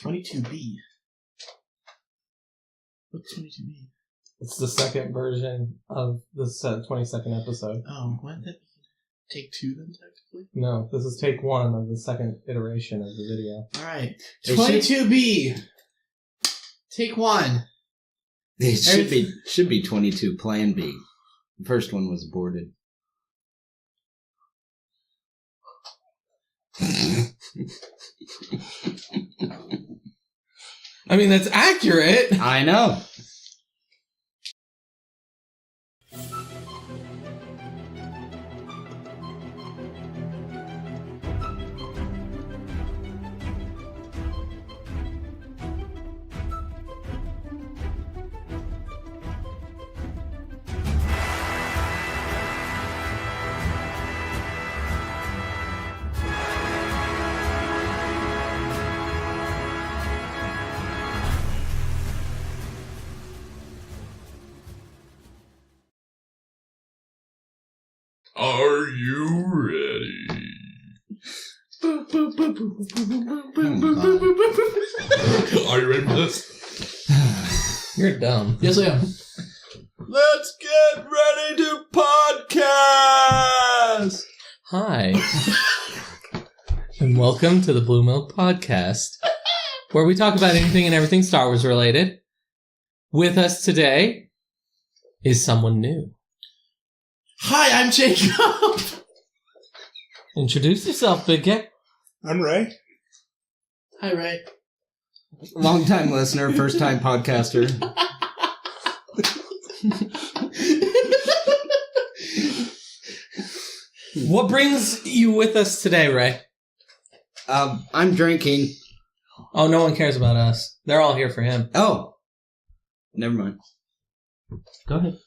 22B. What's 22B? It's the second version of the 22nd episode. Oh, what? Take 2 then, technically? No, this is take 1 of the second iteration of the video. Alright. 22B! Take 1. It should be 22 Plan B. The first one was aborted. I mean, that's accurate! I know. Are you ready? Are you ready for this? You're dumb. Yes, I am. Let's get ready to podcast! Hi. And welcome to the BlueMilk Podcast, where we talk about anything and everything Star Wars related. With us today is someone new. Hi, I'm Jacob. Introduce yourself, Big Guy. I'm Ray. Hi, Ray. Long-time listener, first-time podcaster. What brings you with us today, Ray? I'm drinking. Oh, no one cares about us. They're all here for him. Oh. Never mind. Go ahead.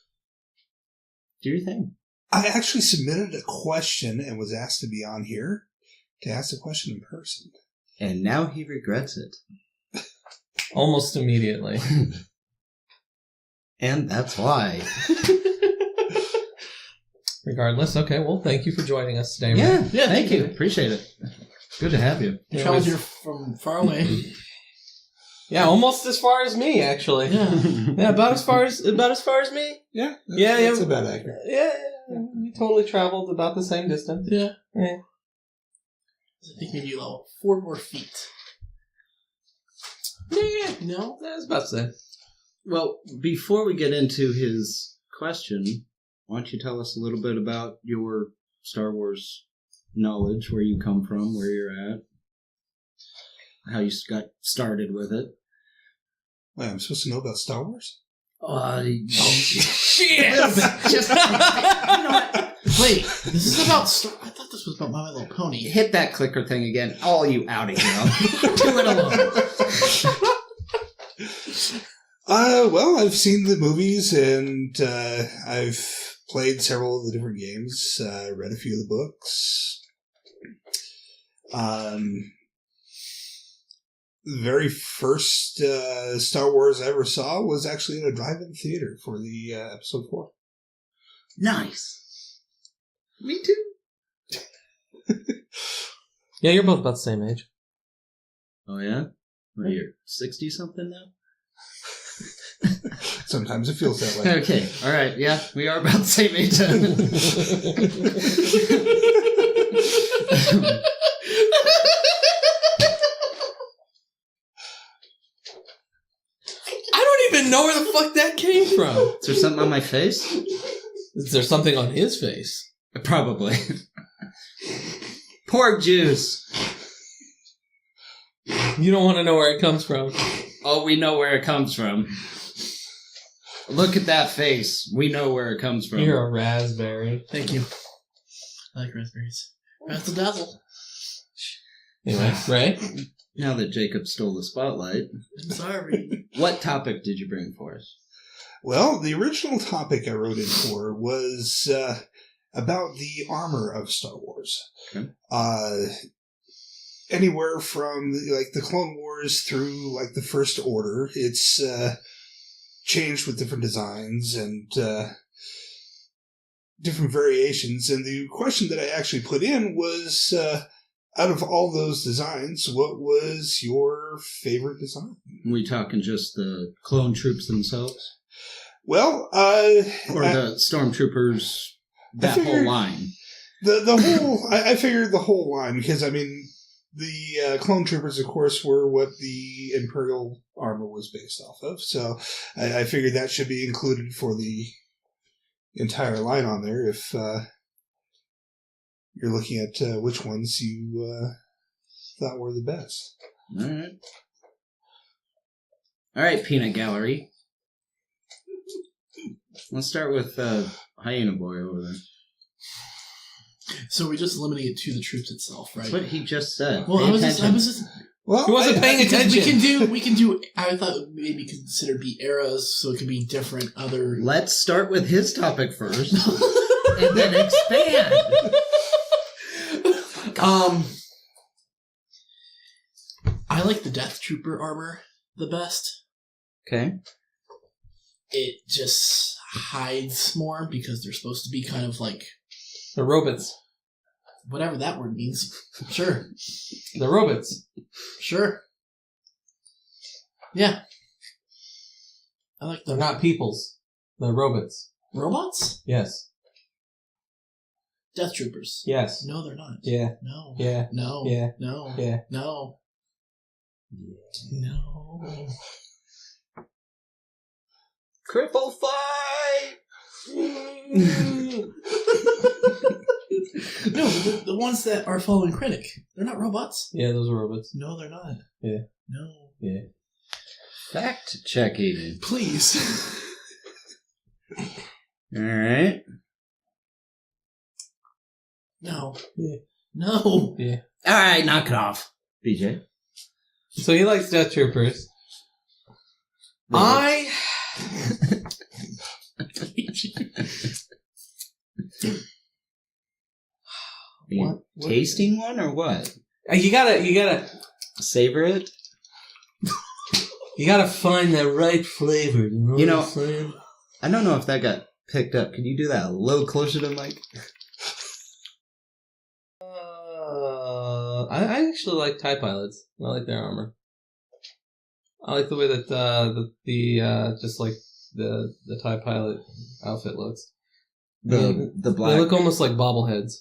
Do your thing. I actually submitted a question and was asked to be on here to ask the question in person. And now he regrets it. Almost immediately. And that's why. Regardless, okay, well, thank you for joining us today, Ray. Yeah, thank you. Appreciate it. Good to have you. You traveled here from far away. Yeah, almost as far as me, actually. Yeah. Yeah, about as far as me. Yeah. That's about accurate. Yeah, we totally traveled about the same distance. Yeah. Yeah. I think maybe about 4 more feet. Yeah, No? that's about the same. Well, before we get into his question, why don't you tell us a little bit about your Star Wars knowledge, where you come from, where you're at, how you got started with it. Wait, I'm supposed to know about Star Wars? Shit! Wait a minute. Just, you know what? Wait, this is about I thought this was about My Little Pony. Hit that clicker thing again. All you out of here. Do it alone. Well, I've seen the movies and I've played several of the different games, read a few of the books. The very first Star Wars I ever saw was actually in a drive-in theater for the episode 4. Nice. Me too. Yeah, you're both about the same age. Oh, yeah? Well, you're 60-something now? Sometimes it feels that way. Okay, all right. Yeah, we are about the same age. I don't even know where the fuck that came from. Is there something on my face? Is there something on his face? Probably. Pork juice. You don't want to know where it comes from. Oh, we know where it comes from. Look at that face. We know where it comes from. You're a raspberry. Thank you. I like raspberries. Razzle dazzle. Anyway, Ray? Now that Jacob stole the spotlight, I'm sorry. what topic did you bring for us? Well, the original topic I wrote in for was about the armor of Star Wars. Okay. Anywhere from like the Clone Wars through like the First Order, it's changed with different designs and different variations. And the question that I actually put in was out of all those designs, what was your favorite design? We talking just the clone troops themselves? Well, Or the stormtroopers, that whole line? The whole, I figured the whole line, because, I mean, the clone troopers, of course, were what the Imperial armor was based off of, so I figured that should be included for the entire line on there if you're looking at which ones you thought were the best. All right, Peanut Gallery. Let's start with Hyena Boy over there. So we just limiting it to the troops itself, right? That's what he just said. Well, Pay I was attention. just Well, He wasn't paying attention. we can do. I thought maybe consider be eras, so it could be different other. Let's start with his topic first, and then expand. I like the Death Trooper armor the best. Okay. It just hides more because they're supposed to be kind of like The robots. whatever that word means. Sure, The robots. sure. Yeah, I like They're the not peoples. They're robots. robots. Yes. Death Troopers. Yes. No, they're not. Yeah. No. Yeah. No. Yeah. No. Yeah. No. No. Cripple fight! No, the ones that are following Krennic. They're not robots. Yeah, those are robots. No, they're not. Yeah. No. Yeah. Fact checking. Please. Alright. No. Yeah. No. Yeah. Alright, knock it off. BJ. So he likes Death Troopers. I. What? Tasting one or what? You gotta Savor it? you gotta find that right flavor. You know- what I'm saying? I don't know if that got picked up. Can you do that a little closer to the mic? I actually like TIE pilots. I like their armor. I like the way that the just like the TIE pilot outfit looks. The They black. look almost like bobbleheads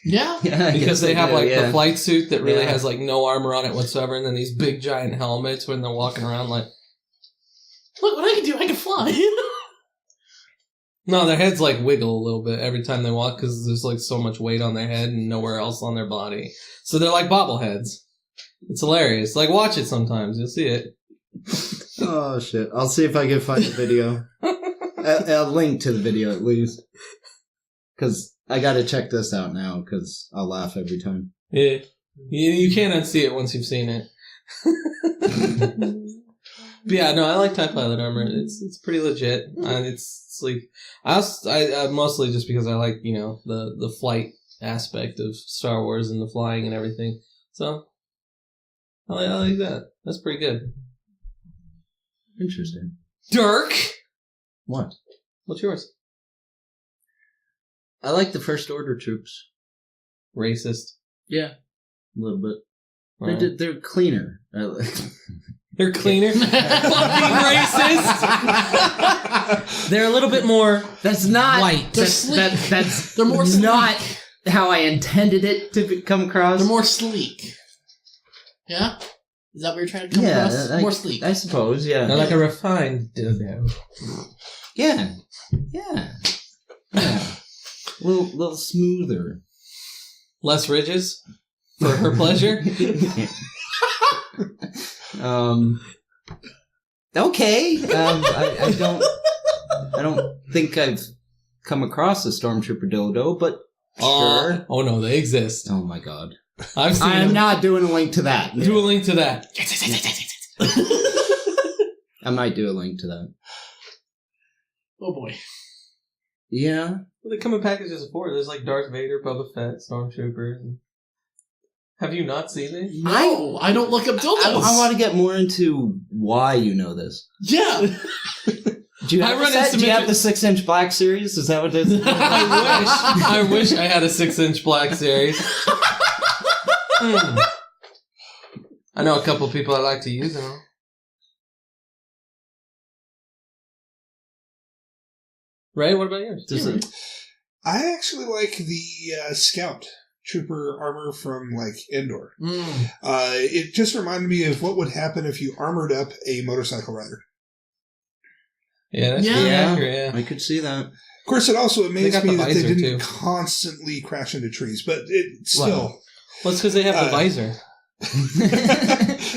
Yeah. Yeah, I because guess they have do, like yeah. the flight suit that really Yeah. has like no armor on it whatsoever, and then these big giant helmets when they're walking around like. Look what I can do. I can fly. No, their heads like wiggle a little bit every time they walk because there's like so much weight on their head and nowhere else on their body. So they're like bobbleheads. It's hilarious. Like watch it sometimes, you'll see it. Oh shit! I'll see if I can find the video. A link to the video at least, because I got to check this out now. Because I'll laugh every time. Yeah, you can't unsee it once you've seen it. But yeah, no, I like TIE pilot armor. It's pretty legit. It's like I mostly just because I like the flight aspect of Star Wars and the flying and everything. So I like that. That's pretty good. Interesting. Dirk, What? what's yours? I like the First Order troops. Racist. Yeah, a little bit. Alright. They're cleaner. They're cleaner. Fucking racist. They're a little bit more. That's not white. They're sleek. That's They're more sleek. not how I intended it to come across. They're more sleek. Yeah? Is that what you're trying to come across? More sleek. I suppose. Yeah. They're like a refined dildo. Yeah. Yeah. Yeah. Little smoother. Less ridges for her pleasure. Okay. I don't think I've come across a Stormtrooper dildo, but sure. Oh no, they exist. Oh my god. I've seen I am them. not doing a link to that. Do a link to that. I might do a link to that. Oh boy. Yeah. Well, they come in packages of 4. There's like Darth Vader, Boba Fett, Stormtroopers. Have you not seen it? No, I don't look up dildos. I want to get more into why you know this. Yeah. Do you have, I run the, set? into Do you have the midgets. 6-inch black series? Is that what it is? I wish I had a 6-inch black series. I know a couple people that like to use them. Ray, what about yours? I actually like the Scout Trooper armor from like Endor. It just reminded me of what would happen if you armored up a motorcycle rider. Yeah, that's pretty accurate, yeah. I could see that. Of course, it also amazed me that they didn't too. constantly crash into trees, but it still... Well, it's because they have the visor.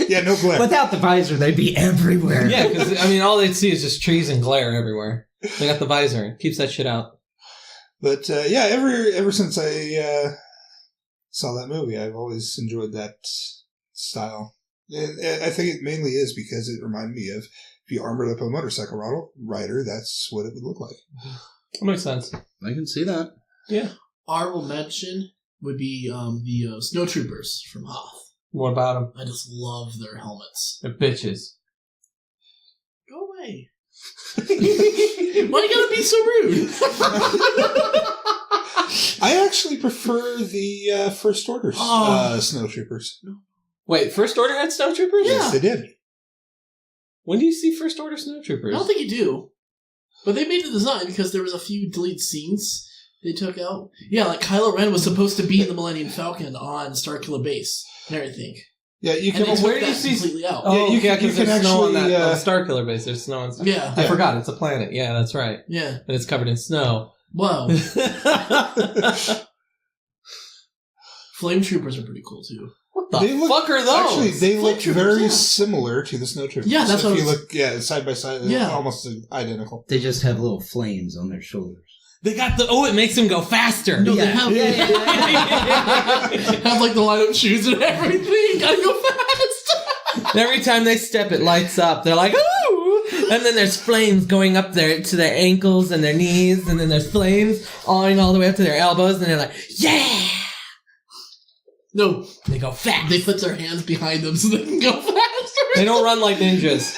Yeah, no glare. Without the visor, they'd be everywhere. Yeah, because, I mean, all they'd see is just trees and glare everywhere. They got the visor. It keeps that shit out. But, yeah, ever since I saw that movie, I've always enjoyed that style. And I think it mainly is because it reminded me of, if you armored up a motorcycle rider, that's what it would look like. That makes sense. I can see that. Yeah. Honorable mention would be the snowtroopers from Hoth. What about them? I just love their helmets. They're bitches. Go away. Why you gotta be so rude? I actually prefer the First Order snowtroopers. Wait, First Order had snowtroopers? Yes, they did. When do you see First Order snowtroopers? I don't think you do. But they made the design because there was a few deleted scenes they took out. Yeah, like Kylo Ren was supposed to be in the Millennium Falcon on Starkiller Base and everything. Yeah, you And can. they took that completely out. Oh, Yeah, you yeah, can because there's snow on actually, that on Starkiller Base. There's snow on Starkiller. Yeah. I forgot. It's a planet. Yeah, that's right. Yeah. And it's covered in snow. Wow. Flame troopers are pretty cool too. What the fuck are those? Actually, they look Flame very troopers, similar to the snowtroopers. Yeah, that's so what if you I was- look, side by side, they're Yeah. almost identical. They just have little flames on their shoulders. They got the... Oh, it makes them go faster. No, Yeah. they have, Yeah. have like the light up shoes and everything. Gotta go fast. Every time they step, it lights up. They're like, ooh! And then there's flames going up there to their ankles and their knees. And then there's flames going all the way up to their elbows. And they're like, yeah! No, They go fast. they put their hands behind them so they can go faster. They don't run like ninjas.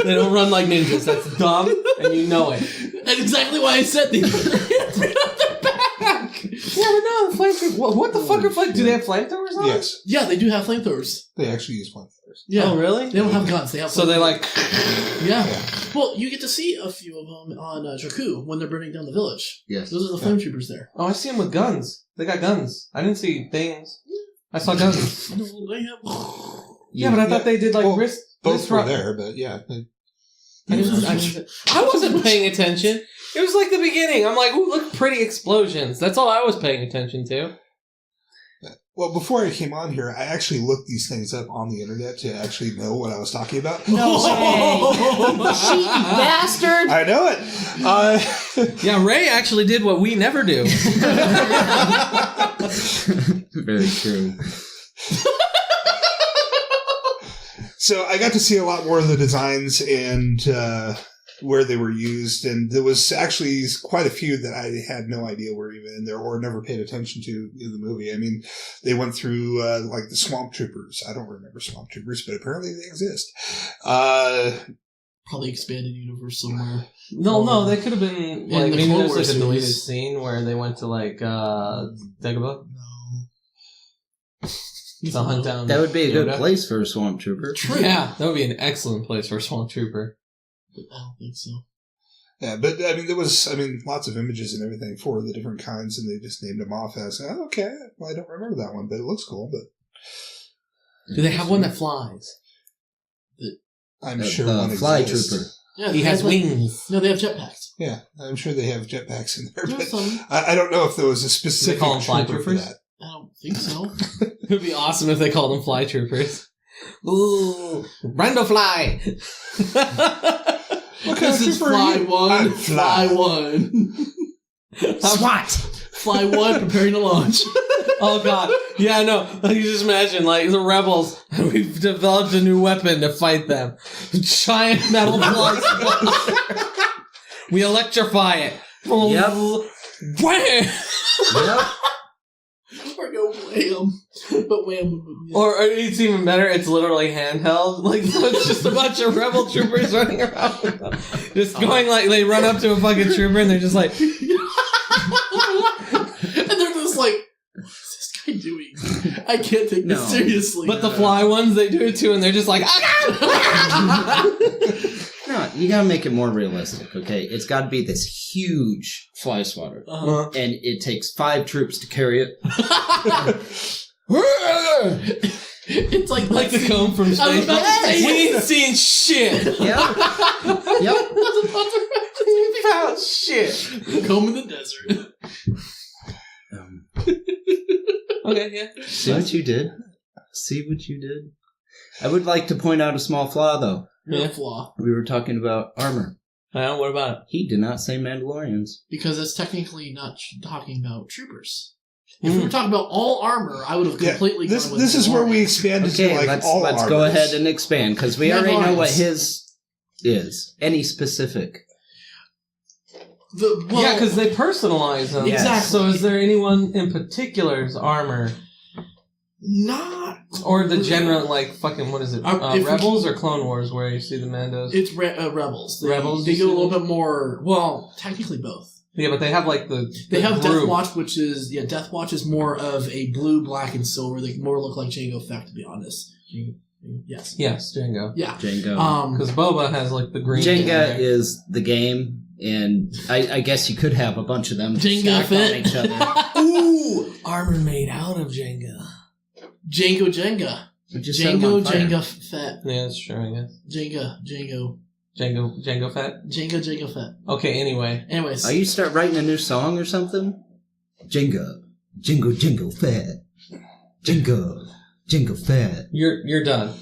They don't run like ninjas. That's dumb, and you know it. That's exactly why I said they put their hands behind their back. Yeah, but no, the flamethrowers. What the fuck are flamethrowers? Do they have flamethrowers on? Yes, Yeah, they do have flamethrowers. they actually use flamethrowers. Yeah. Oh, really? They don't have guns. They have So they like... Yeah. Well, you get to see a few of them on Jakku when they're burning down the village. Yes. Those are the flame troopers there. Oh, I see them with guns. They got guns. I didn't see things. I saw guns. No, they have... Yeah, but I thought they did like Well, wrist... Both wrist were rock- there, but yeah. I wasn't paying attention. It was like the beginning. I'm like, ooh, look, pretty explosions. That's all I was paying attention to. Well, before I came on here, I actually looked these things up on the internet to actually know what I was talking about. No way! Cheeky bastard! I know it. Yeah, Ray actually did what we never do. Very true. So I got to see a lot more of the designs and where they were used, and there was actually quite a few that I had no idea were even in there or never paid attention to in the movie. I mean, they went through like the Swamp Troopers. I don't remember Swamp Troopers, but apparently they exist. Probably expanded universe somewhere. No, they could have been... Like, the maybe Clone there's Wars like a deleted series. scene where they went to like Dagobah No. to hunt down... That would be a good Yoda. place for a swamp trooper. True. Yeah, that would be an excellent place for a Swamp Trooper. I don't think so. Yeah, but I mean, there was lots of images and everything for the different kinds, and they just named them off as, okay, well, I don't remember that one, but it looks cool. But Do they have one that flies? I'm The sure one fly exists. trooper. Yeah, He they has have, like- wings. No, they have jetpacks. Yeah, I'm sure they have jetpacks in there, There's but some. I don't know if there was a specific call them fly trooper for troopers? that. I don't think so. It would be awesome if they called them fly troopers. Ooh, Rando Fly! What kind of This is trooper are Fly you? 1. I'm Fly Fly. 1. SWAT! Fly 1 preparing to launch. Oh god. Yeah, no. You just imagine, like, the rebels, and we've developed a new weapon to fight them. Giant metal flies. We electrify it. Yep. Wham! Yep. Or go wham. But wham would be... Or it's even better, it's literally handheld. Like, so it's just a bunch of rebel troopers running around with them. Just going like, they run up to a fucking trooper and they're just like... and they're just like, what is this guy doing? I can't take this seriously. But the fly ones, they do it too, and they're just like, No, you gotta make it more realistic, okay? It's gotta be this huge fly swatter. Uh-huh. And it takes 5 troops to carry it. It's like the comb from space. I was about to say We ain't seen shit. Yep. We found shit. comb in the desert. Okay, yeah. See what you did? I would like to point out a small flaw, though. No flaw. We were talking about armor. What about it? He did not say Mandalorians. Because it's technically not talking about troopers. If we were talking about all armor, I would have completely This gone with this is where we Mandalorian. expanded to like let's all go armors. ahead and expand, because we already know what Mandalorians. his is. Any specific. Yeah, because they personalize them. Exactly. So is there anyone in particular's armor? Not. Or the general, like, fucking, what is it? If we Rebels or Clone Wars, where you see the Mandos? It's Rebels. Rebels, They you go a see little them? bit more. Well, technically both. Yeah, but they have, like, the They have group. Death Watch, which is Death Watch is more of a blue, black, and silver. They more look like Jango Fett, to be honest. Yes. Yes, Jango. Yeah. Jango. Because Boba has, like, the green. Jenga is the game, and I guess you could have a bunch of them Jenga stacked on Fett. each other. Ooh! Armor made out of Jenga. Jango Jenga. We just set 'em on fire. Jenga Fett. Yeah, that's true, I guess. Jango Jango Fett? Jango Fett. Okay, anyway. Anyways. Are you start writing a new song or something? Jingo fat. Jingo fat. You're done.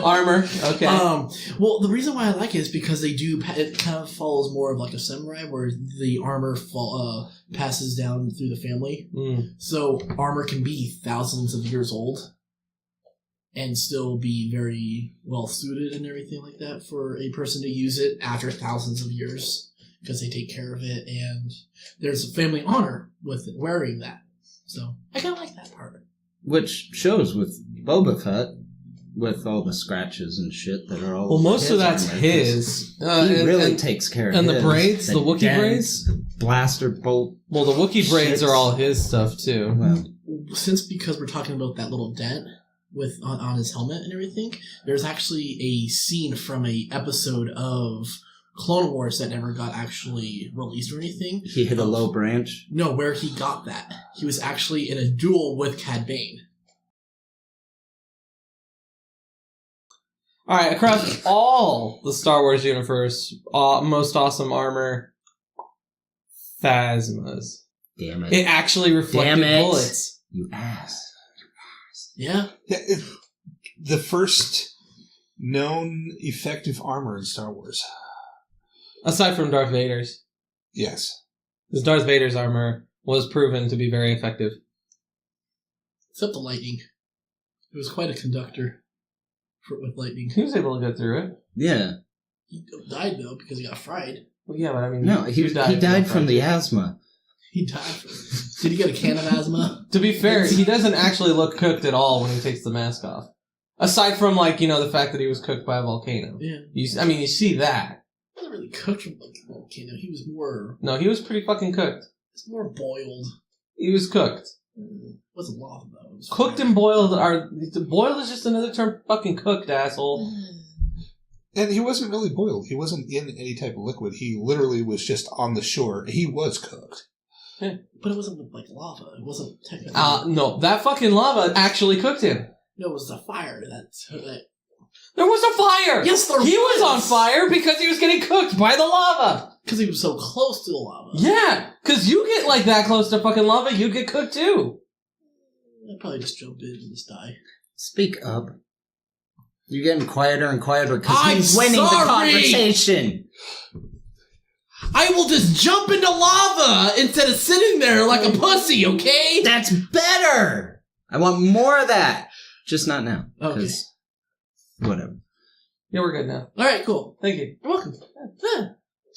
Armor. Okay. Well, the reason why I like it is because they do. It kind of follows more of like a samurai, where the armor passes down through the family. So armor can be thousands of years old, and still be very well suited and everything like that for a person to use it after thousands of years, because they take care of it, and there's a family honor with wearing that. So I kind of like that part. Which shows with Boba Fett, with all the scratches and shit that are all. Well, most his of that's armor, 'cause his. He really takes care of and his. the braids, the Wookiee dents, braids? the blaster bolt. Well, the Wookiee braids Shits. are all his stuff, too. Well, Because we're talking about that little dent with on his helmet and everything, there's actually a scene from a episode of Clone Wars that never got actually released or anything. he hit a low branch. No, where he got that. He was actually in a duel with Cad Bane. All right, across all the Star Wars universe, most awesome armor, Phasmas. Damn it. It actually reflected Damn it. bullets. You ass. Yeah. The first known effective armor in Star Wars. Aside from Darth Vader's. Yes. Because Darth Vader's armor was proven to be very effective. Except the lightning. It was quite a conductor with lightning. He was able to get through it. Yeah. He died, though, because he got fried. Well, yeah, but I mean... No, he died from the asthma. He died. Did he get a can of asthma? To be fair, he doesn't actually look cooked at all when he takes the mask off. Aside from, like, the fact that he was cooked by a volcano. Yeah. You see that. He wasn't really cooked from the volcano. He was more... No, he was pretty fucking cooked. It's more boiled. He was cooked. It wasn't lava, though. It was Cooked and boiled are... Boiled is just another term for fucking cooked, asshole. And he wasn't really boiled. He wasn't in any type of liquid. He literally was just on the shore. He was cooked. But it wasn't like lava. It wasn't technically... No, that fucking lava actually cooked him. No, it was the fire that... There was a fire! Yes, there He was on was! fire because he was getting cooked by the lava! Because he was so close to the lava. Yeah, because you get, like, that close to fucking lava, you'd get cooked too. I'd probably just jump in and just die. Speak up. You're getting quieter and quieter because I'm he's winning the sorry! conversation. I will just jump into lava instead of sitting there like a pussy, okay? That's better. I want more of that. Just not now. Okay. 'cause whatever. Yeah, we're good now. Alright, cool. Thank you. You're welcome.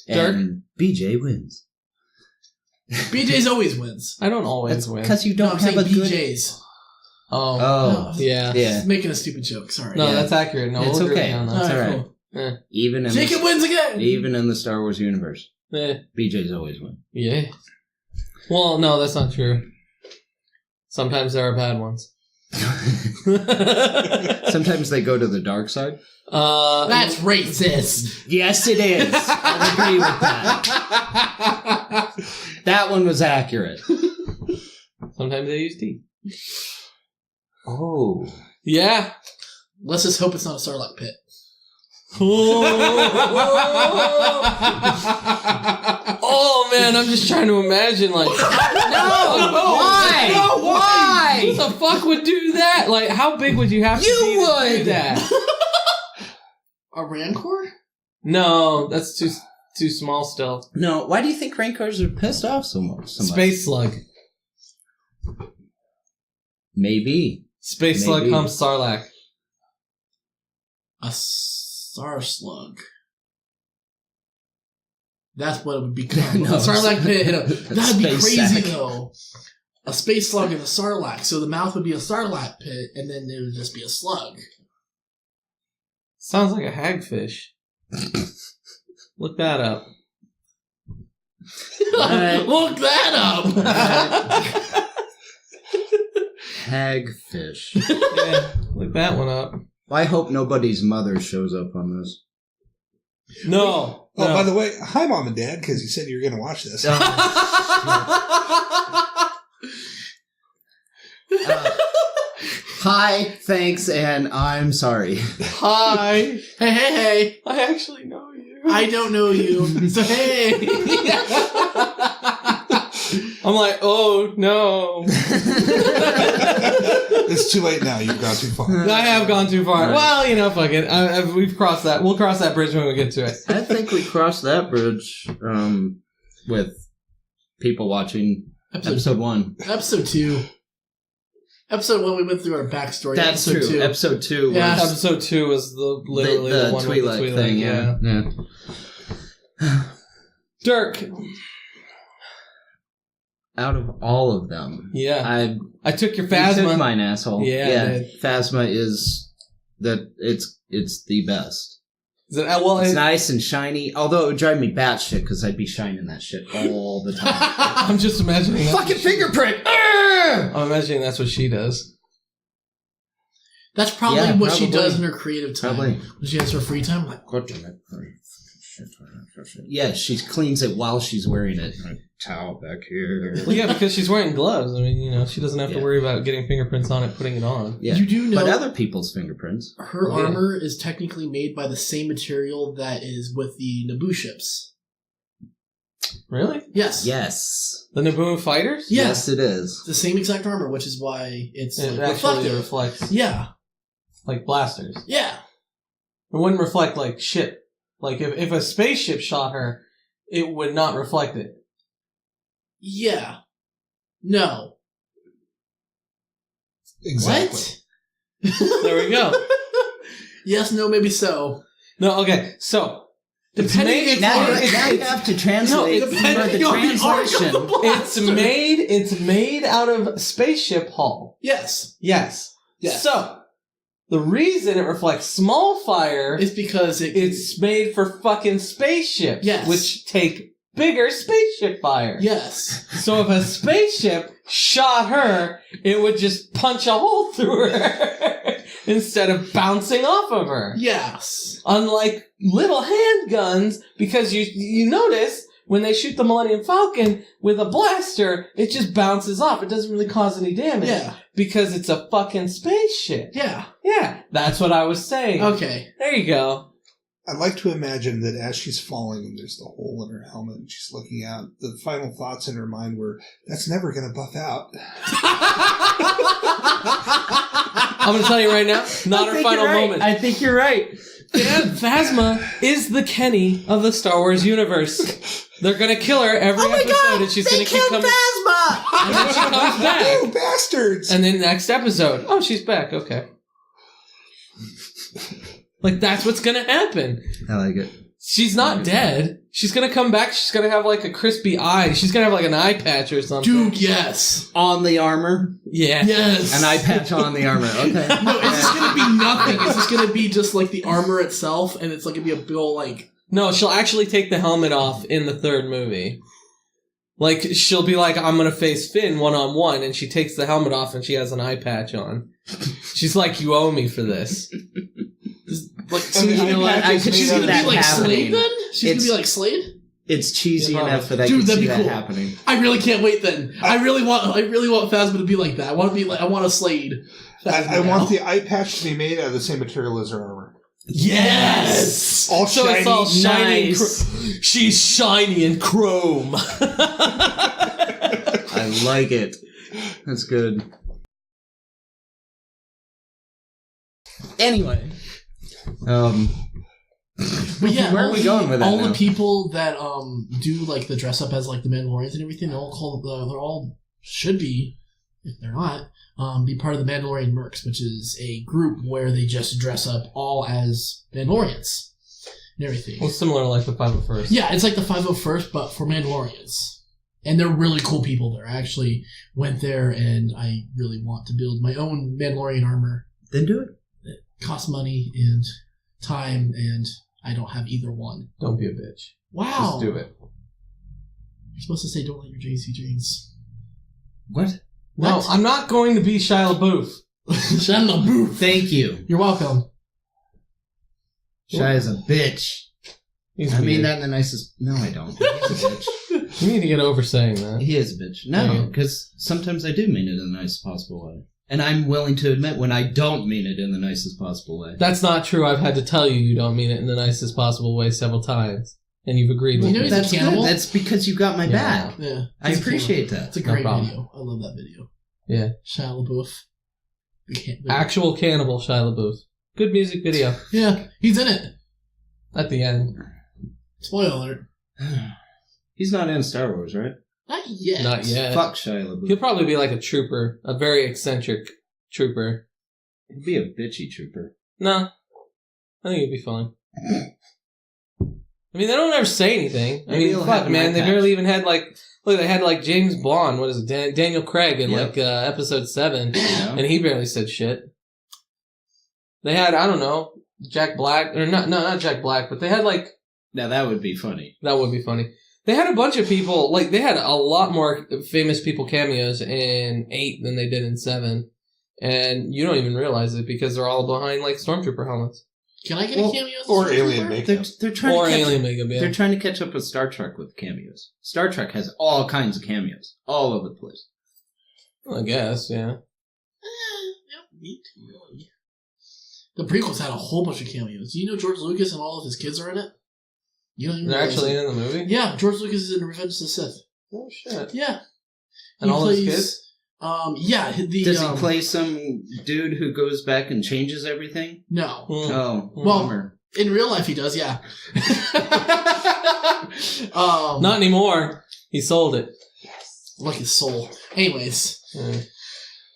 Yeah. And BJ wins. BJ's always wins. I don't always That's win. because you No, don't I'm have saying a good... BJ's. Oh. Oh. Yeah. Yeah. Just making a stupid joke, sorry. No, Yeah. that's accurate. No, It's we'll agree okay. on that. That's Alright, alright. cool. Even in Jacob wins again! even in the Star Wars universe, Yeah. BJ's always win. Yeah. Well, no, that's not true. Sometimes there are bad ones. Sometimes they go to the dark side. That's racist. Yes, it is. I agree with that. That one was accurate. Sometimes they use teeth. Oh. Yeah. Let's just hope it's not a Sarlacc pit. Oh man, I'm just trying to imagine like Why? No, Why? Who the fuck would do that? Like how big would you have to be to do that? A Rancor? No, that's too small still. No, why do you think Rancors are pissed off so much? Space slug. Maybe. Space slug comes Sarlacc. A Sar Slug. That's what it would become. No. A Sarlacc pit. That'd be Space crazy sack. though. A space slug and a Sarlacc. So the mouth would be a Sarlacc pit, and then it would just be a slug. Sounds like a hagfish. Look that up. Look that up. Hagfish. Yeah, look that one up. I hope nobody's mother shows up on this. No. Oh, no. by the way, hi, Mom and Dad, because you said you were going to watch this. Hi, thanks, and I'm sorry. Hi. Hey. I actually know you. I don't know you. So hey. I'm like, oh no. It's too late now. You've gone too far. I have gone too far. Well, you know, fuck it. We've crossed that. We'll cross that bridge when we get to it. I think we crossed that bridge with people watching episode 1. Episode 2. Episode 1, we went through our backstory. That's episode true. 2. Episode 2 was Yeah. Episode 2 was literally the one with the Twi'lek thing. Yeah. Dirk. Out of all of them, Yeah. I took your You took Phasma. mine, asshole. Yeah, I did. Phasma is it's the best. Well, It's nice and shiny, although it would drive me batshit because I'd be shining that shit all the time. I'm just imagining. Fucking fingerprint! I'm imagining that's what she does. That's probably Yeah, what she probably. does in her creative time. Probably. When she has her free time, like, What did I Yeah, she cleans it while she's wearing it. Towel back here. Well, yeah, because she's wearing gloves. I mean, you know, she doesn't have to worry about getting fingerprints on it, putting it on. Yeah. You do know But other people's fingerprints. her Yeah. armor is technically made by the same material that is with the Naboo ships. Really? Yes. Yes. The Naboo fighters? Yeah. Yes, it is. It's the same exact armor, which is why it's It like, actually reflective. reflects Yeah. like blasters. Yeah. It wouldn't reflect like shit. Like if a spaceship shot her, it would not reflect it. Yeah. No. Exactly. What? There we go. Yes, no, maybe so. No, okay. So it's Depending made. if Now Arc- you have to translate No, for depending the on the arc of translation. the blaster. It's made out of spaceship hull. Yes. Yes. Yes. So the reason it reflects small fire It's because it's made for fucking spaceships, Yes. which take bigger spaceship fire. Yes. So if a spaceship shot her, it would just punch a hole through her instead of bouncing off of her. Yes. Unlike little handguns, because you notice when they shoot the Millennium Falcon with a blaster, it just bounces off. It doesn't really cause any damage. Yeah. Because it's a fucking spaceship. Yeah. Yeah, that's what I was saying. Okay. There you go. I'd like to imagine that as she's falling and there's the hole in her helmet and she's looking out, the final thoughts in her mind were, that's never going to buff out. I'm going to tell you right now, not her final moment. I think you're right. Phasma is the Kenny of the Star Wars universe. They're going to kill her every episode, and she's going to keep coming. Phasma! And then she comes back. You bastards! And then next episode, oh, she's back. Okay. Like, that's what's going to happen. I like it. She's not dead. She's going to come back. She's going to have, like, a crispy eye. She's going to have, like, an eye patch or something. Dude, yes. On the armor? Yeah. Yes. An eye patch on the armor. Okay. No, it's just going to be nothing. It's just going to be just like the armor itself, and it's like going to be a big ol' like... No, she'll actually take the helmet off in the third movie. Like, she'll be like, I'm gonna face Finn one-on-one, and she takes the helmet off and she has an eye patch on. She's like, you owe me for this. You know what? I could see She's gonna that be like happening. Slade then? She's gonna be like Slade? It's cheesy Yeah, enough that I Dude, can that'd see be that cool. happening. I really can't wait then. I really want Phasma to be like that. I want a Slade. I want the eye patch to be made out of the same material as her armor. Yes! All So shiny. it's all shiny. Nice. She's shiny and chrome. I like it. That's good. Anyway. But yeah, Where are we going with that all now? the people that do like the dress up as like the Mandalorians and everything, they're all should be, if they're not, be part of the Mandalorian Mercs, which is a group where they just dress up all as Mandalorians and everything. Well, similar like the 501st. Yeah, it's like the 501st, but for Mandalorians. And they're really cool people there. I actually went there, and I really want to build my own Mandalorian armor. Then do it. It costs money and time, and I don't have either one. Don't be a bitch. Wow. Just do it. You're supposed to say don't let your dreams be dreams. What? No, What? I'm not going to be Shia LaBeouf. Shut up, booth. Thank you. You're welcome. Shy is a bitch. He's I mean weird. that in the nicest... No, I don't. He's a bitch. You need to get over saying that. He is a bitch. No, because sometimes I do mean it in the nicest possible way. And I'm willing to admit when I don't mean it in the nicest possible way. That's not true. I've had to tell you don't mean it in the nicest possible way several times. And you've agreed with You know me. he's a That's cannibal? good. That's because you got my Yeah. back. Yeah. I He's a appreciate cannibal. that. It's a No great problem. video. I love that video. Yeah. Shia LaBeouf. Actual cannibal Shia LaBeouf. Good music video. Yeah, he's in it. At the end. Spoiler alert. He's not in Star Wars, right? Not yet. Not yet. Fuck Shia LaBeouf. He'll probably be like a trooper. A very eccentric trooper. He'll be a bitchy trooper. No. I think he'd be fine. I mean, they don't ever say anything. I Maybe mean, he'll have fuck, an man. eye They patch. barely even had, like... Look, they had, like, James Bond. What is it? Daniel Craig in, Yep. episode 7. Yeah. And he barely said shit. They had, I don't know, Jack Black... Or not Jack Black, but they had, like... Now that would be funny. That would be funny. They had a bunch of people... Like, they had a lot more famous people cameos in 8 than they did in 7. And you don't even realize it because they're all behind, like, Stormtrooper helmets. Can I get a cameo? as a Or Stormtrooper? alien makeup. They're trying Or to catch, alien makeup, yeah. They're trying to catch up with Star Trek with cameos. Star Trek has all kinds of cameos. All over the place. I guess, yeah. Don't need to, really. The prequels had a whole bunch of cameos. Do you know George Lucas and all of his kids are in it? You don't even They're realize actually it. in the movie? Yeah, George Lucas is in Revenge of the Sith. Oh, shit. Yeah. And all those kids? Yeah. Does he play some dude who goes back and changes everything? No. Hmm. Oh, Well, bummer. In real life, he does, yeah. Not anymore. He sold it. Like his soul. Anyways. Yeah.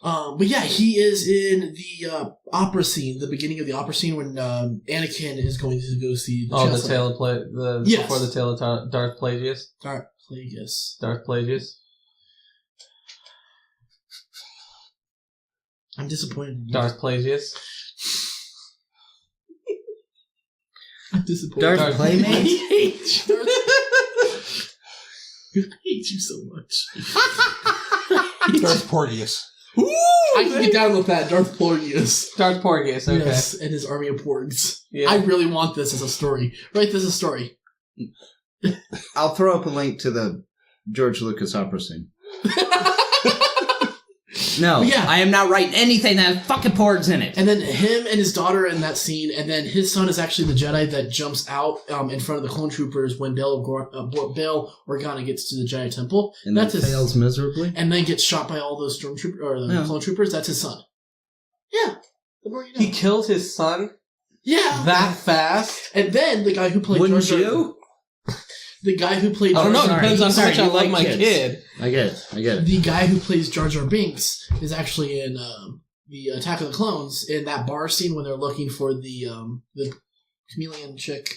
But yeah, he is in the opera scene, the beginning of the opera scene when Anakin is going to go see the Oh, the Chancellor. tale of Yes. before the tale of Darth Plagueis. Darth Plagueis. Darth Plagueis. I'm disappointed in you. Darth Plagueis. I'm disappointed. Darth Playmate? I hate you. I hate you so much. Darth Porteous. I can get down with that. Darth Plagueis. Darth Plagueis, okay. Yes, and his army of porgs. Yeah. I really want this as a story. Write this as a story. I'll throw up a link to the George Lucas opera scene. No, Yeah. I am not writing anything that has fucking porgs in it. And then him and his daughter in that scene, and then his son is actually the Jedi that jumps out in front of the clone troopers when Bail Organa gets to the Jedi Temple. And That's that his, fails miserably. and then gets shot by all those stormtroopers or the Yeah. clone troopers. That's his son. Yeah, the more you know. He killed his son Yeah, that fast? And then the guy who played Wouldn't Jar Jar- you? The guy who played I don't know. It sorry. depends on how Sorry, much I you love like my kids. kid. I get it. The guy who plays Jar Jar Binks is actually in the Attack of the Clones in that bar scene when they're looking for the chameleon chick.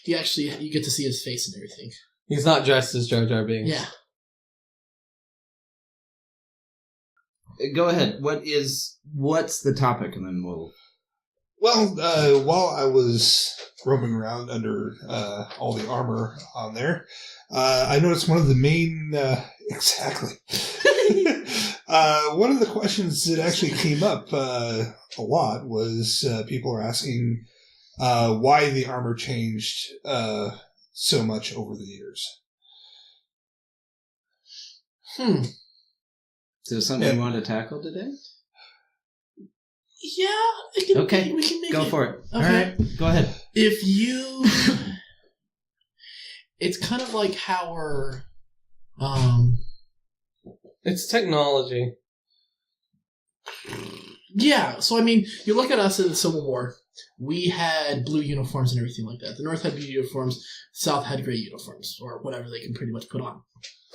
He actually, you get to see his face and everything. He's not dressed as Jar Jar Binks. Yeah. Go ahead. What's the topic, and then we'll. Well, while I was roaming around under all the armor on there, I noticed one of the main... exactly. One of the questions that actually came up a lot was people are asking why the armor changed so much over the years. Is there something you want to tackle today? Yeah. Okay. We can make Go it. for it. Okay. All right. Go ahead. If you... It's kind of like how we're... It's technology. Yeah, so I mean, you look at us in the Civil War, we had blue uniforms and everything like that. The North had blue uniforms, South had gray uniforms, or whatever they can pretty much put on.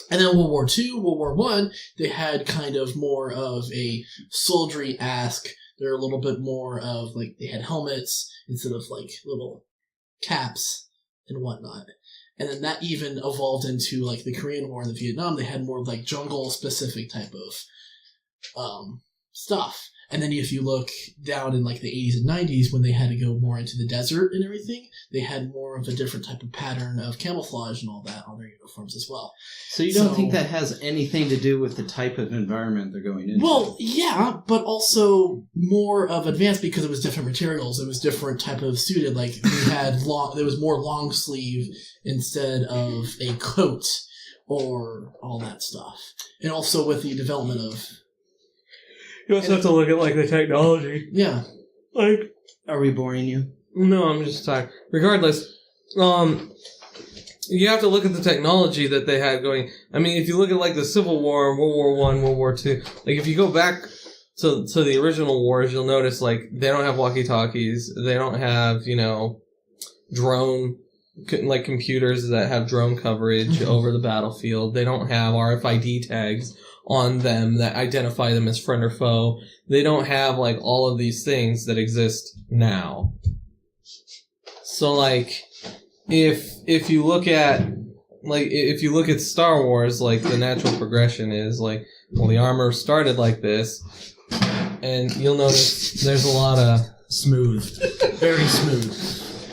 And then World War II, World War I, they had kind of more of a soldiery-esque, they're a little bit more of, like, they had helmets instead of, like, little caps and whatnot. And then that even evolved into, like, the Korean War and the Vietnam. They had more, like, jungle-specific type of stuff. And then if you look down in, like, the 80s and 90s, when they had to go more into the desert and everything, they had more of a different type of pattern of camouflage and all that on their uniforms as well. So you don't think that has anything to do with the type of environment they're going into? Well, yeah, but also more of advanced because it was different materials. It was different type of suited. Like, we had there was more long sleeve instead of a coat or all that stuff. And also with the development of... You also have to look at, like, the technology. Yeah. Like... Are we boring you? No, I'm just tired. Regardless, you have to look at the technology that they had going. I mean, if you look at, like, the Civil War, World War I, World War II, like, if you go back to the original wars, you'll notice, like, they don't have walkie-talkies. They don't have, drone, like, computers that have drone coverage over the battlefield. They don't have RFID tags on them that identify them as friend or foe. They don't have, like, all of these things that exist now. So, like, if you look at, like, if you look at Star Wars, like, the natural progression is, like, well, the armor started like this, and you'll notice there's a lot of... Smooth. Very smooth.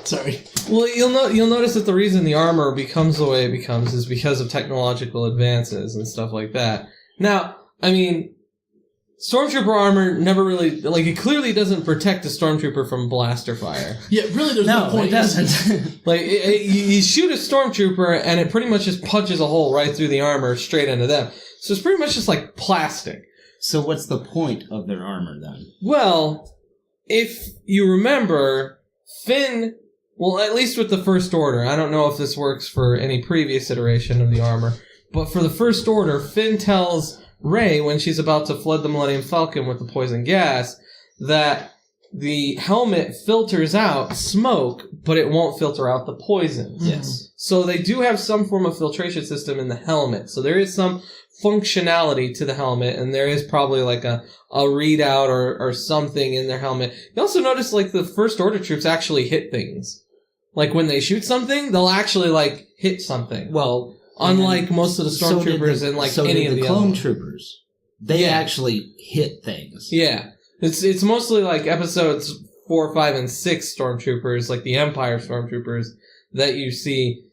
Sorry. Well, you'll notice that the reason the armor becomes the way it becomes is because of technological advances and stuff like that. Now, I mean, Stormtrooper armor never really... Like, it clearly doesn't protect a Stormtrooper from blaster fire. Yeah, really, there's no point. It doesn't. Like, you shoot a Stormtrooper, and it pretty much just punches a hole right through the armor straight into them. So it's pretty much just like plastic. So what's the point of their armor, then? Well, if you remember, Finn... Well, at least with the First Order. I don't know if this works for any previous iteration of the armor. But for the First Order, Finn tells Rey, when she's about to flood the Millennium Falcon with the poison gas, that the helmet filters out smoke, but it won't filter out the poison. Yes. So they do have some form of filtration system in the helmet. So there is some functionality to the helmet, and there is probably like a readout or something in their helmet. You also notice, like, the First Order troops actually hit things. Like, when they shoot something, they'll actually, like, hit something. Well... Unlike most of the stormtroopers and like any of the clone other troopers, they actually hit things. Yeah, it's mostly like episodes 4, 5, and 6 stormtroopers, like the Empire stormtroopers, that you see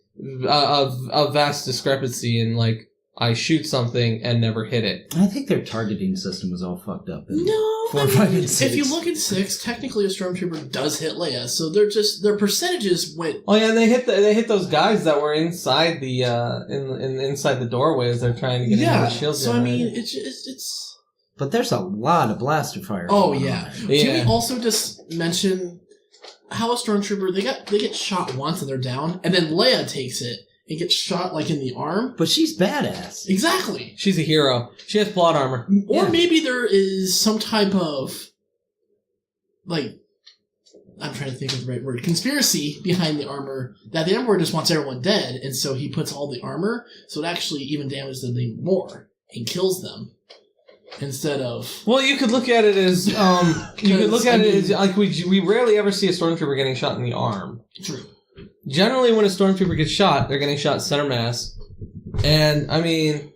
a vast discrepancy in, like, I shoot something and never hit it. I think their targeting system was all fucked up. No, 4, 5, and 6. If you look at 6, technically a stormtrooper does hit Leia, so their percentages went. Oh yeah, and they hit those guys that were inside the inside the doorway as they're trying to get into the shield. So generator. I mean, it's. But there's a lot of blaster fire. Oh yeah. Yeah. Can we also just mention how a stormtrooper they get shot once and they're down, and then Leia takes it and gets shot, like, in the arm. But she's badass. Exactly. She's a hero. She has plot armor. Or maybe there is some type of, like, I'm trying to think of the right word, conspiracy behind the armor, that the Emperor just wants everyone dead, and so he puts all the armor, so it actually even damages them even more and kills them. Instead of... Well, you could look at it as, as, like, we rarely ever see a stormtrooper getting shot in the arm. True. Generally, when a stormtrooper gets shot, they're getting shot center mass. And, I mean,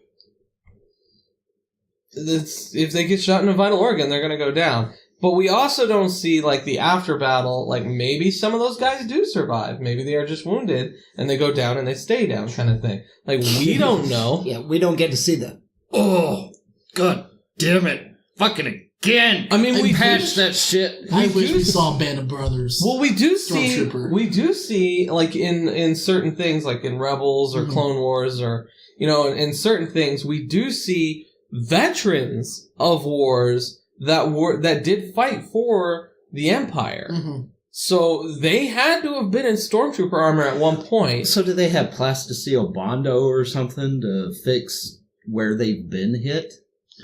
if they get shot in a vital organ, they're going to go down. But we also don't see, like, the after battle, like, maybe some of those guys do survive. Maybe they are just wounded, and they go down and they stay down kind of thing. Like, we don't know. Yeah, we don't get to see that. Oh, god damn it. Fucking again. I mean, we patched that shit. I wish we saw Band of Brothers. Well, we do see, Stormtrooper. like, in certain things, like in Rebels or Clone Wars or, you know, in certain things, we do see veterans of wars that did fight for the Empire. Mm-hmm. So they had to have been in Stormtrooper armor at one point. So do they have plasticine Bondo or something to fix where they've been hit?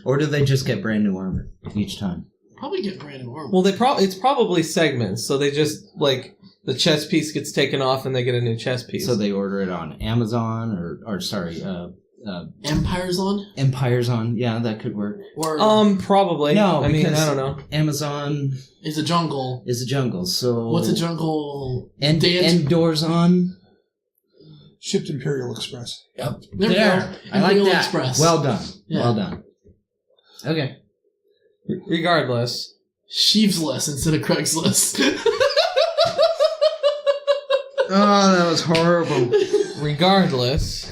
Or do they just get brand new armor each time? Probably get brand new armor. Well, it's probably segments. So they just, like, the chest piece gets taken off and they get a new chest piece. So they order it on Amazon Empire's on? Empire's on. Yeah, that could work. Or probably. No, I mean, because I don't know. Amazon is a jungle. So What's a jungle? Endor's on. Shipped Imperial Express. Yep. There. I like Imperial that. Express. Well done. Yeah. Well done. Okay. Regardless. Sheavesless instead of Craigslist. Oh, that was horrible. Regardless.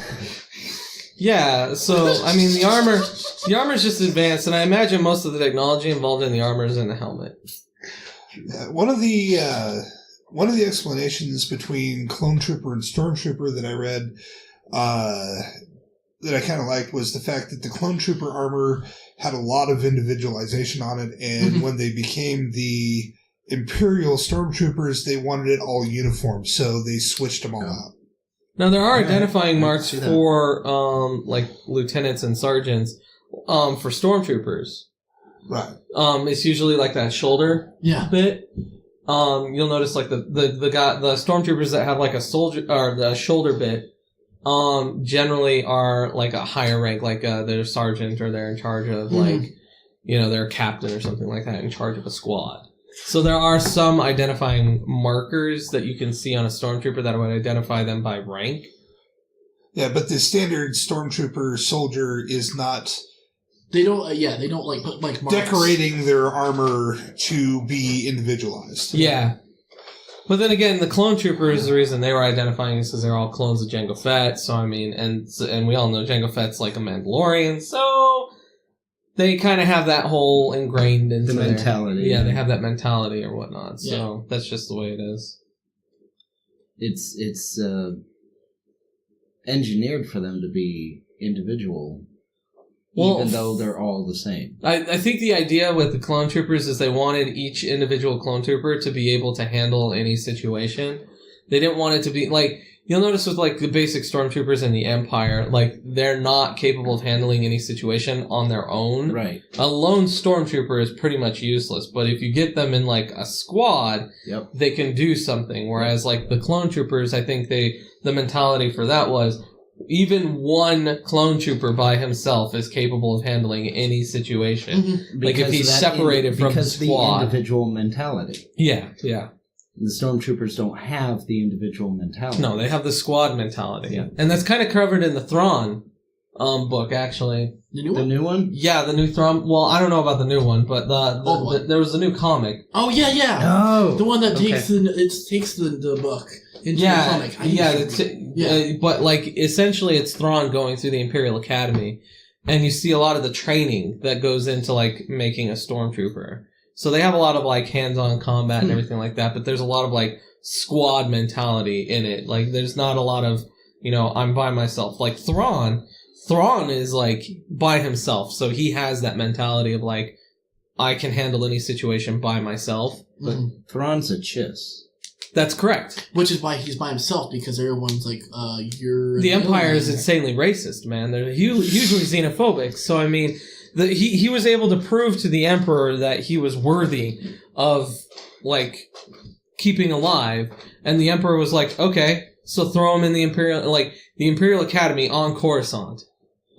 Yeah, so, I mean, the armor's just advanced, and I imagine most of the technology involved in the armor is in the helmet. One of the explanations between Clone Trooper and Stormtrooper that I read that I kind of liked was the fact that the Clone Trooper armor had a lot of individualization on it, and when they became the Imperial Stormtroopers, they wanted it all uniform, so they switched them all out. Now, there are identifying marks for, like, lieutenants and sergeants, for stormtroopers. Right. It's usually like that shoulder bit. You'll notice, like, the stormtroopers that have, like, a soldier, or the shoulder bit, generally are, like, a higher rank, like, they're a sergeant or they're in charge of, like, you know, they're a captain or something like that, in charge of a squad. So there are some identifying markers that you can see on a stormtrooper that would identify them by rank. Yeah, but the standard stormtrooper soldier is not. They don't like put like marks. Decorating their armor to be individualized. Yeah, but then again, the clone troopers, the reason they were identifying is because they're all clones of Jango Fett. So I mean, and we all know Jango Fett's like a Mandalorian, so they kind of have that whole ingrained into the mentality. Yeah, they have that mentality or whatnot. So that's just the way it is. It's engineered for them to be individual, even though they're all the same. I think the idea with the clone troopers is they wanted each individual clone trooper to be able to handle any situation. They didn't want it to be like. You'll notice with, like, the basic stormtroopers in the Empire, like, they're not capable of handling any situation on their own. Right. A lone stormtrooper is pretty much useless, but if you get them in, like, a squad, they can do something. Whereas, like, the clone troopers, I think the mentality for that was, even one clone trooper by himself is capable of handling any situation. Like, if he's separated from the squad. Because the individual mentality. Yeah. The stormtroopers don't have the individual mentality. No, they have the squad mentality. Yeah. And that's kind of covered in the Thrawn book, actually. The new one? The new one? Yeah, the new Thrawn. Well, I don't know about the new one, but there was a new comic. Oh, yeah. Oh, the one that takes the book into the comic. But, like, essentially it's Thrawn going through the Imperial Academy, and you see a lot of the training that goes into, like, making a stormtrooper. So they have a lot of, like, hands-on combat and everything like that, but there's a lot of, like, squad mentality in it. Like, there's not a lot of, you know, I'm by myself. Like, Thrawn is, like, by himself, so he has that mentality of, like, I can handle any situation by myself. But Thrawn's a chiss. That's correct. Which is why he's by himself, because everyone's like, you're... The Empire is insanely racist, man. They're hugely xenophobic, so, I mean... He was able to prove to the Emperor that he was worthy of, like, keeping alive, and the Emperor was like, okay, so throw him in the Imperial Academy on Coruscant.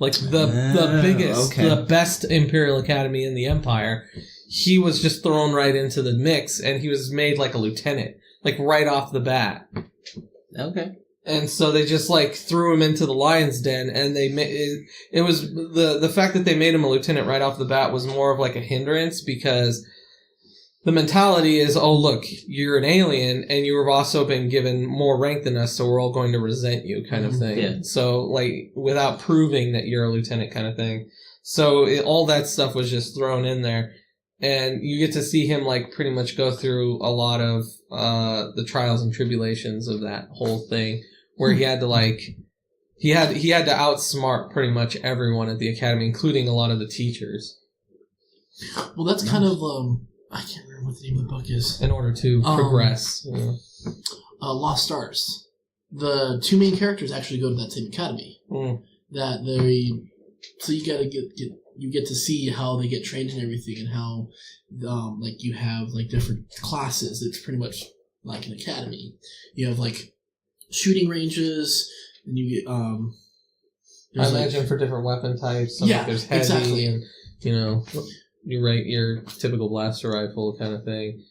Like, the biggest, the best Imperial Academy in the Empire. He was just thrown right into the mix, and he was made like a lieutenant, like, right off the bat. Okay. And so they just, like, threw him into the lion's den, and it was, the fact that they made him a lieutenant right off the bat was more of, like, a hindrance, because the mentality is, oh, look, you're an alien, and you've also been given more rank than us, so we're all going to resent you, kind of thing. Yeah. So, like, without proving that you're a lieutenant, kind of thing. So all that stuff was just thrown in there, and you get to see him, like, pretty much go through a lot of the trials and tribulations of that whole thing, where he had to, like, he had to outsmart pretty much everyone at the academy, including a lot of the teachers. Well, that's kind of I can't remember what the name of the book is. In order to progress. Yeah. Lost Stars. The two main characters actually go to that same academy. So you gotta get to see how they get trained and everything, and how like you have like different classes. It's pretty much like an academy. You have like shooting ranges, and you get I imagine for different weapon types. So like there's heavy exactly. and your typical blaster rifle kind of thing.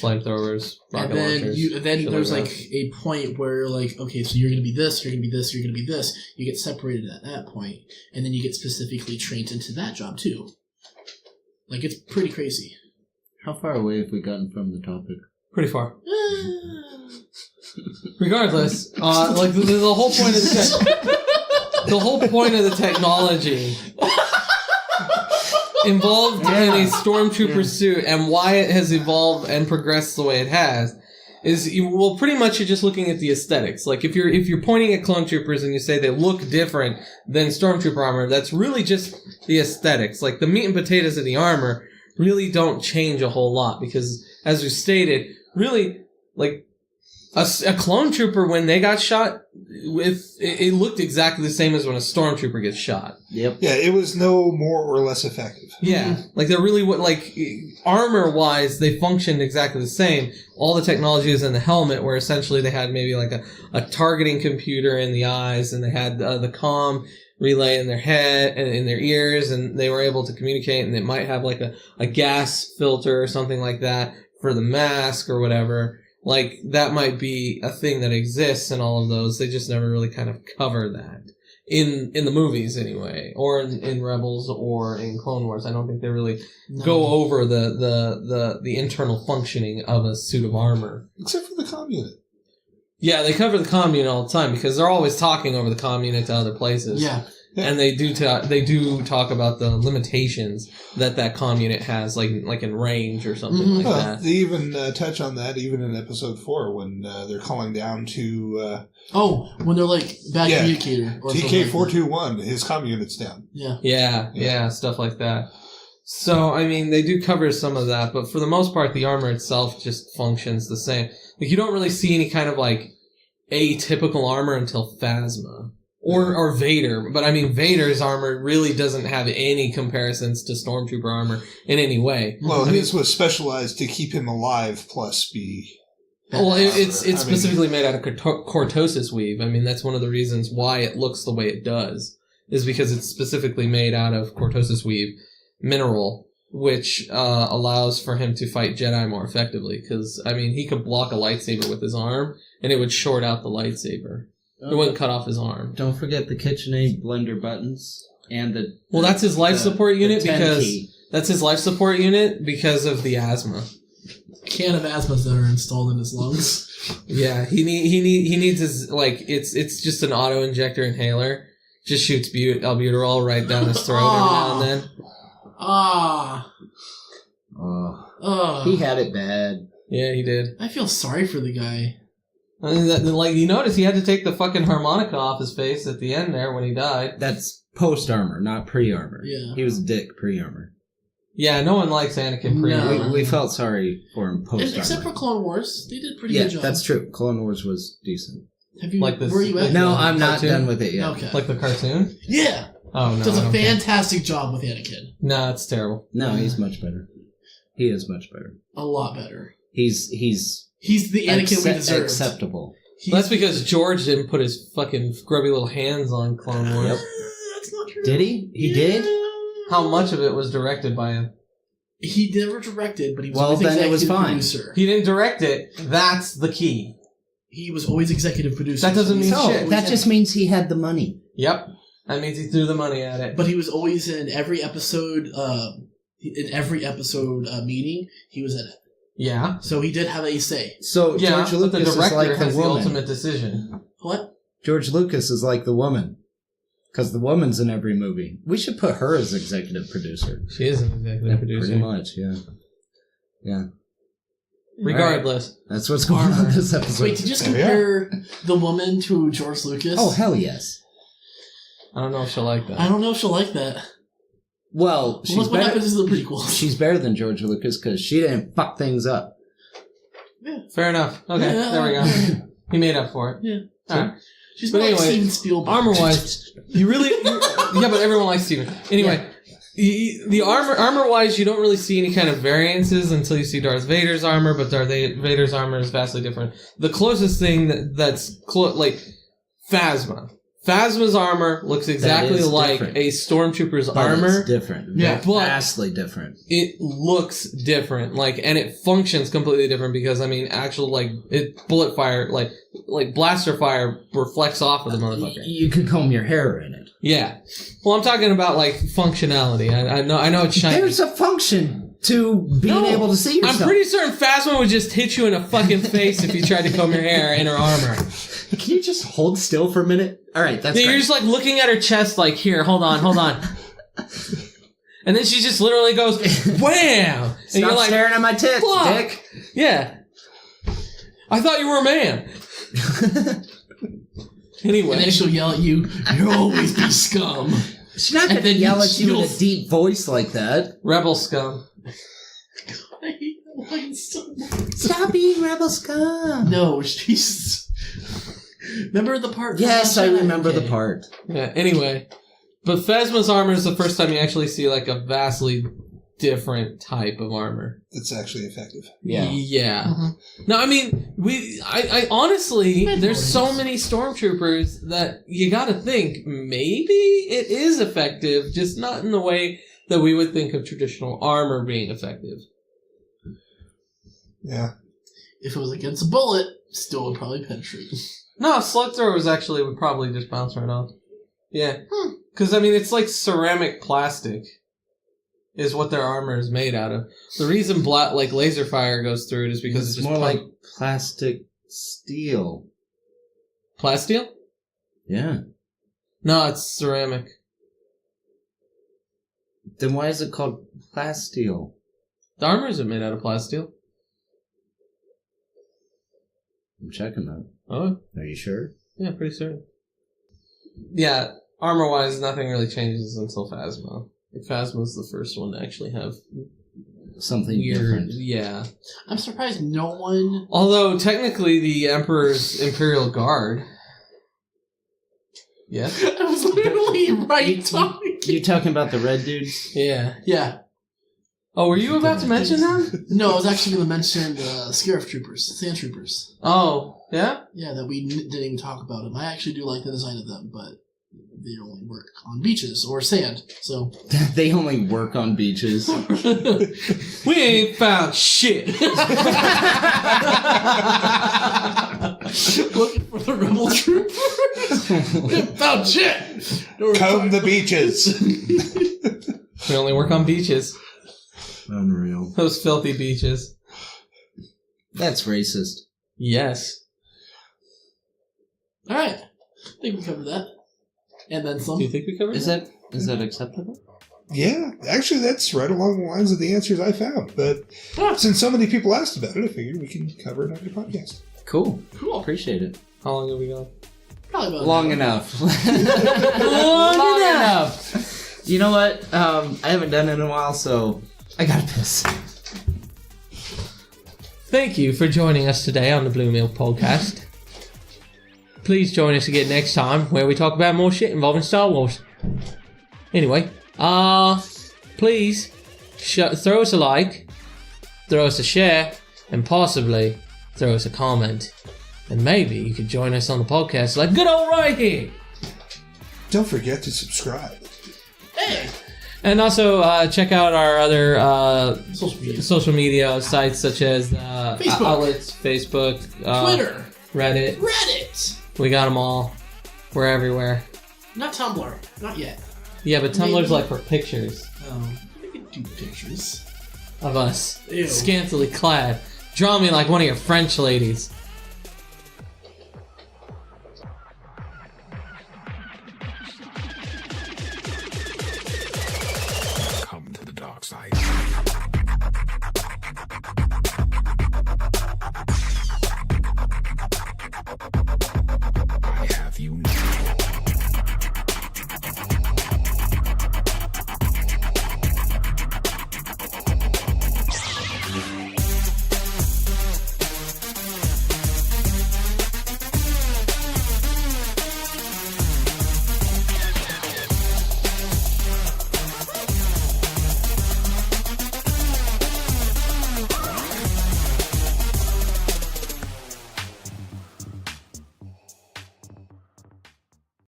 Flamethrowers, rocket launchers. Then there's like a point where like, okay, so you're going to be this, you're going to be this, you're going to be this. You get separated at that point, and then you get specifically trained into that job too. Like, it's pretty crazy. How far away have we gotten from the topic? Pretty far. Regardless, like the whole point of the whole point of the technology involved in a stormtrooper suit, and why it has evolved and progressed the way it has is pretty much you're just looking at the aesthetics. Like if you're pointing at clone troopers and you say they look different than stormtrooper armor, that's really just the aesthetics. Like the meat and potatoes of the armor really don't change a whole lot, because as we stated, really like a clone trooper, when they got shot, it looked exactly the same as when a stormtrooper gets shot. Yep. Yeah, it was no more or less effective. Yeah, like they're really like armor-wise, they functioned exactly the same. All the technology is in the helmet, where essentially they had maybe like a targeting computer in the eyes, and they had the comm relay in their head and in their ears, and they were able to communicate. And they might have like a gas filter or something like that for the mask or whatever. Like, that might be a thing that exists in all of those. They just never really kind of cover that. In the movies, anyway. Or in Rebels or in Clone Wars. I don't think they really go over the internal functioning of a suit of armor. Except for the comm unit. Yeah, they cover the comm unit all the time, because they're always talking over the comm unit to other places. Yeah. And they do talk about the limitations that comm unit has, like in range or something like that. They even touch on that even in episode 4 when they're calling down to... when they're like bad communicator. Or TK-421, his comm unit's down. Yeah, stuff like that. So, I mean, they do cover some of that, but for the most part, the armor itself just functions the same. Like, you don't really see any kind of, like, atypical armor until Phasma. Or Vader. But I mean, Vader's armor really doesn't have any comparisons to Stormtrooper armor in any way. Well, his was specialized to keep him alive plus be... Well, it's specifically made out of cortosis weave. I mean, that's one of the reasons why it looks the way it does, is because it's specifically made out of cortosis weave mineral, which allows for him to fight Jedi more effectively. Because, I mean, he could block a lightsaber with his arm, and it would short out the lightsaber. It wouldn't cut off his arm. Don't forget the KitchenAid blender buttons and the... Well, that's his life support unit because of the asthma. Can of asthmas that are installed in his lungs. Yeah, he needs his, like, it's just an auto injector inhaler. Just shoots albuterol right down his throat every now and then. He had it bad. Yeah, he did. I feel sorry for the guy. I mean, like, you notice he had to take the fucking harmonica off his face at the end there when he died. That's post-armor, not pre-armor. Yeah. He was a dick pre-armor. Yeah, no one likes Anakin pre-armor. No. We felt sorry for him post-armor. Except for Clone Wars. They did a pretty good job. Yeah, that's true. Clone Wars was decent. Have you, like this, were you at No, I'm not cartoon? done with it yet. Okay. Like the cartoon? Yeah. Oh, no. Does a fantastic job with Anakin. No, it's terrible. No, he's much better. He is much better. A lot better. He's the Anakin we deserve. Acceptable. That's because George didn't put his fucking grubby little hands on Clone Wars. That's not true. Did he? He did? How much of it was directed by him? He never directed, but he was Well, always then it executive was fine. producer. He didn't direct it. That's the key. He was always executive producer. That doesn't mean No, shit. that just means he had the money. Yep. That means he threw the money at it. But he was always in every episode. in every episode meeting, he was in it. Yeah. So he did have a say. So Yeah, George but the Lucas is director like the has the woman. ultimate decision. What? George Lucas is like the woman. Because the woman's in every movie. We should put her as executive producer. She is an executive producer. Pretty much, yeah. Yeah. Regardless. That's what's going on this episode. Wait, did you just compare the woman to George Lucas? Oh, hell yes. I don't know if she'll like that. I don't know if she'll like that. Well, she's What better. happens in the prequels? She's better than George Lucas because she didn't fuck things up. Fair enough. Okay, Yeah, there we go. yeah. He made up for it. Yeah. Alright. She's But more like anyway, Steven Spielberg. Armor-wise, yeah, but everyone likes Steven. Anyway, the armor-wise, you don't really see any kind of variances until you see Darth Vader's armor, but Darth Vader's armor is vastly different. The closest thing that's like Phasma. Phasma's armor looks exactly like different. a Stormtrooper's But armor. It's different. Yeah, but vastly different. it looks different, and it functions completely different because actual bullet fire, like blaster fire reflects off of the motherfucker. You could comb your hair in it. Yeah. Well, I'm talking about functionality. I know it's shiny. There's a function to being able to see yourself. I'm pretty certain Phasma would just hit you in the fucking face if you tried to comb your hair in her armor. Can you just hold still for a minute? All right, that's You're just looking at her chest, here, hold on. And then she just literally goes, wham! And Stop you're like, staring at my tits, fuck. dick. Yeah. I thought you were a man. Anyway. And then she'll yell at you, "You'll always be scum." She's not going to then yell at you in you'll- a deep voice like that. Rebel scum. I hate that line so much. Stop being rebel scum. No, she's... Remember the part? from Yes, I Last Jedi? remember the Okay. part. Yeah, anyway. But Phasma's armor is the first time you actually see a vastly different type of armor. It's actually effective. Yeah. Yeah. Mhm. No, I honestly, there's so many stormtroopers that you gotta think, maybe it is effective, just not in the way that we would think of traditional armor being effective. Yeah. If it was against a bullet, still would probably penetrate. No, slug throwers actually would probably just bounce right off. Yeah. Because, it's like ceramic plastic is what their armor is made out of. The reason laser fire goes through it is because It's it's just more like plastic steel. Plasteel? Yeah. No, it's ceramic. Then why is it called plasteel? The armor isn't made out of plasteel. I'm checking that. Oh, Are you sure? yeah, pretty certain. Yeah, armor-wise, nothing really changes until Phasma. Phasma's the first one to actually have Something weird... different. Yeah. I'm surprised no one... Although, technically, the Emperor's Imperial Guard... Yeah? I was literally right talking. You talking about the red dudes? Yeah. Yeah. Oh, were you about to mention them? No, I was actually going to mention the Scarif Troopers, Sand Troopers. Oh, yeah? Yeah, that we didn't even talk about them. I actually do like the design of them, but they only work on beaches or sand, so... They only work on beaches. We ain't found shit. Looking for the rebel troopers. We haven't found shit. Comb the beaches. We only work on beaches. Unreal. Those filthy beaches. That's racist. Yes. All right, I think we covered that, and then some. Do you think we covered Is that acceptable? Yeah, actually, that's right along the lines of the answers I found. But since so many people asked about it, I figured we can cover it on your podcast. Cool. Cool. Appreciate it. How long have we gone? Probably about Long an hour. enough. Long enough. You know what? I haven't done it in a while, so I gotta piss. Thank you for joining us today on the BlueMilk Podcast. Please join us again next time where we talk about more shit involving Star Wars. Anyway, please throw us a like, throw us a share, and possibly throw us a comment. And maybe you could join us on the podcast like good old right here. Don't forget to subscribe. Hey, And also check out our other social media, sites such as Facebook. outlets, Facebook, Twitter, Reddit. Reddit. We got them all. We're everywhere. Not Tumblr, not yet. Yeah, but Tumblr's Maybe. like for pictures. do pictures of us, Ew. scantily clad. Draw me like one of your French ladies.